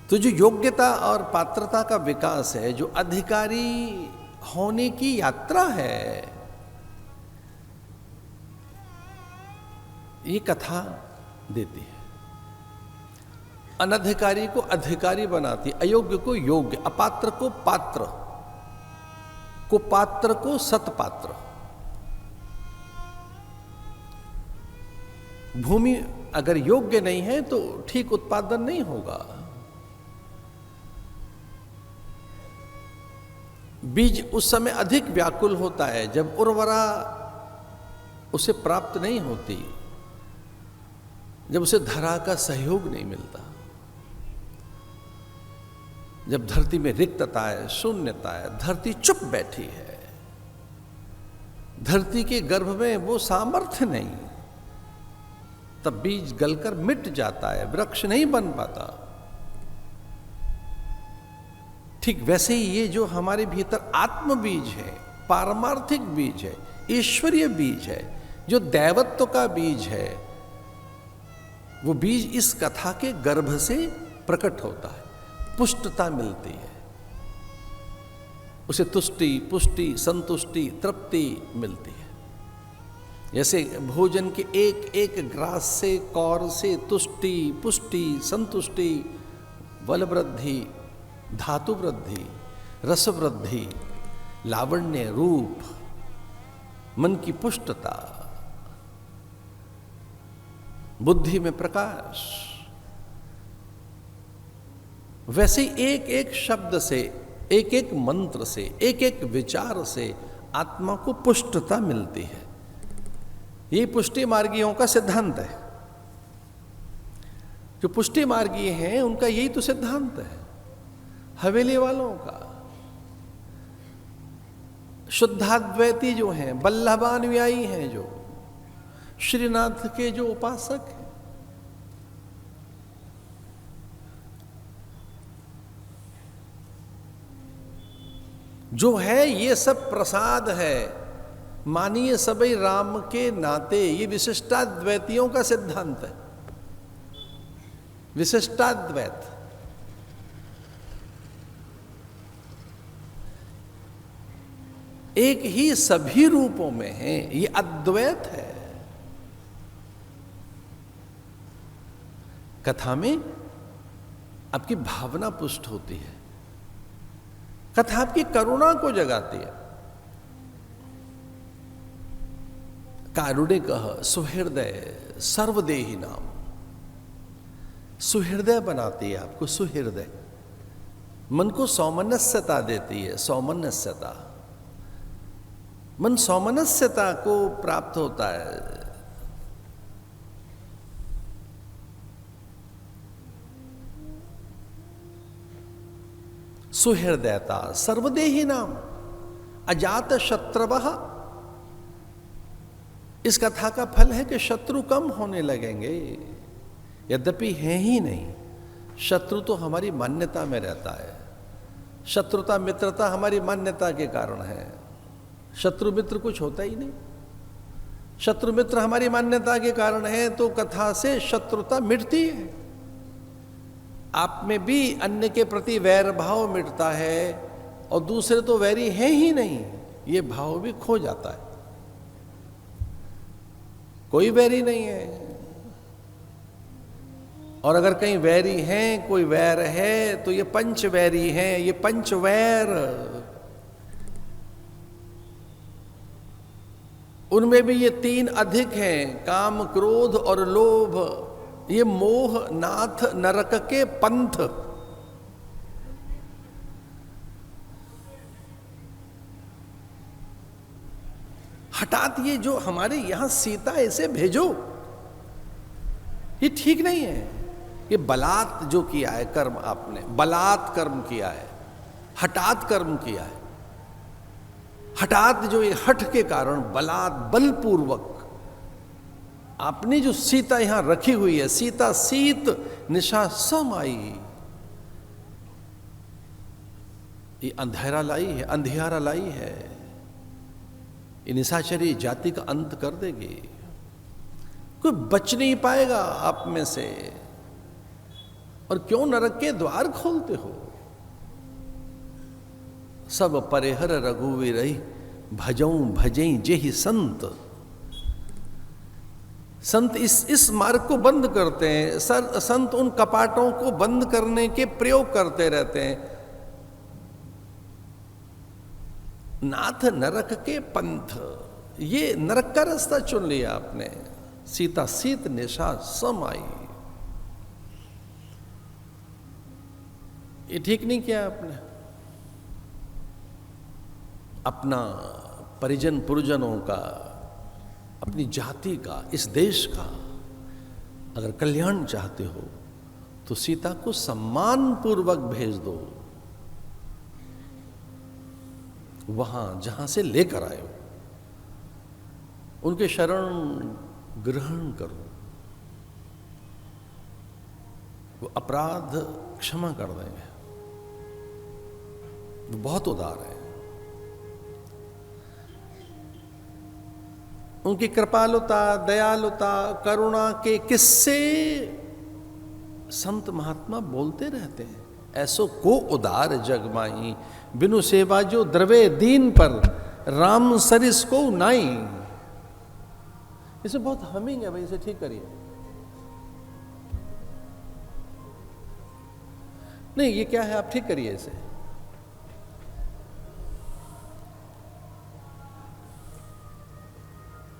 तो जो योग्यता और पात्रता का विकास है, जो अधिकारी होने की यात्रा है, ये कथा देती है। अनधिकारी को अधिकारी बनाती, अयोग्य को योग्य, अपात्र को पात्र, कुपात्र को सतपात्र। भूमि अगर योग्य नहीं है तो ठीक उत्पादन नहीं होगा। बीज उस समय अधिक व्याकुल होता है जब उर्वरा उसे प्राप्त नहीं होती, जब उसे धरा का सहयोग नहीं मिलता, जब धरती में रिक्तता है, शून्यता है, धरती चुप बैठी है, धरती के गर्भ में वो सामर्थ्य नहीं, तब बीज गलकर मिट जाता है, वृक्ष नहीं बन पाता। ठीक वैसे ही ये जो हमारे भीतर आत्म बीज है, पारमार्थिक बीज है, ईश्वरीय बीज है, जो दैवत्व का बीज है, वो बीज इस कथा के गर्भ से प्रकट होता है, पुष्टता मिलती है, उसे तुष्टि, पुष्टि, संतुष्टि, तृप्ति मिलती है। जैसे भोजन के एक एक ग्रास से, कौर से तुष्टि, पुष्टि, संतुष्टि, बल वृद्धि, धातु वृद्धि, रस वृद्धि, लावण्य, रूप, मन की पुष्टता, बुद्धि में प्रकाश, वैसे एक एक शब्द से, एक एक मंत्र से, एक एक विचार से आत्मा को पुष्टता मिलती है। ये पुष्टि मार्गियों का सिद्धांत है। जो पुष्टि मार्गीय हैं उनका यही तो सिद्धांत है। हवेली वालों का, शुद्धाद्वैती जो हैं, वल्लभानुयायी हैं, जो श्रीनाथ के जो उपासक हैं, जो है ये सब प्रसाद है, मानिए सबई राम के नाते। ये विशिष्टाद्वैतियों का सिद्धांत है, विशिष्टाद्वैत। एक ही सभी रूपों में है, ये अद्वैत है। कथा में आपकी भावना पुष्ट होती है, कथा आपकी करुणा को जगाती है। कारुणिकः सुहृदय सर्वदेही नाम, सुहृदय बनाती है आपको, सुहृदय। मन को सौमनस्यता देती है, सौमनस्यता। मन सौमनस्यता को प्राप्त होता है। सुहृदयता, सर्वदेही नाम, अजात शत्रवः। इस कथा का फल है कि शत्रु कम होने लगेंगे, यद्यपि हैं ही नहीं। शत्रु तो हमारी मान्यता में रहता है। शत्रुता मित्रता हमारी मान्यता के कारण है। शत्रु मित्र कुछ होता ही नहीं। शत्रु मित्र हमारी मान्यता के कारण है, तो कथा से शत्रुता मिटती है। आप में भी अन्य के प्रति वैर भाव मिटता है, और दूसरे तो वैरी हैं ही नहीं, ये भाव भी खो जाता है। कोई वैरी नहीं है, और अगर कहीं वैरी हैं, कोई वैर है, तो ये पंच वैरी हैं, ये पंच वैर। उनमें भी ये तीन अधिक हैं, काम, क्रोध और लोभ। ये मोह नाथ नरक के पंथ। हठात ये जो हमारे यहां सीता ऐसे भेजो, ये ठीक नहीं है। ये बलात् जो किया है कर्म, आपने बलात् कर्म किया है, हठात कर्म किया है। हठात जो ये हठ के कारण, बलात् बलपूर्वक आपने जो सीता यहां रखी हुई है, सीता सीत निशा समाई, ये अंधेरा लाई है, अंधियारा लाई है। ये निशाचरी जाति का अंत कर देगी। कोई बच नहीं पाएगा आप में से। और क्यों नरक के द्वार खोलते हो? सब परिहर रघुवीर भजऊं भजई जेहि संत। संत इस मार्ग को बंद करते हैं। संत उन कपाटों को बंद करने के प्रयोग करते रहते हैं। नाथ नरक के पंथ, ये नरक का रास्ता चुन लिया आपने। सीता सीत निशा समाई, ये ठीक नहीं किया आपने। अपना परिजन पुरजनों का, अपनी जाति का, इस देश का अगर कल्याण चाहते हो तो सीता को सम्मान पूर्वक भेज दो वहां जहां से लेकर आए हो। उनके शरण ग्रहण करो, वो अपराध क्षमा कर देंगे। वो बहुत उदार है। उनकी कृपालुता, दयालुता, करुणा के किस्से संत महात्मा बोलते रहते हैं। ऐसो को उदार जग माही, बिनु सेवा जो द्रवे दीन पर, राम सरिस को नाई। इसे बहुत हमिंग है भाई, इसे ठीक करिए। नहीं, ये क्या है, आप ठीक करिए इसे।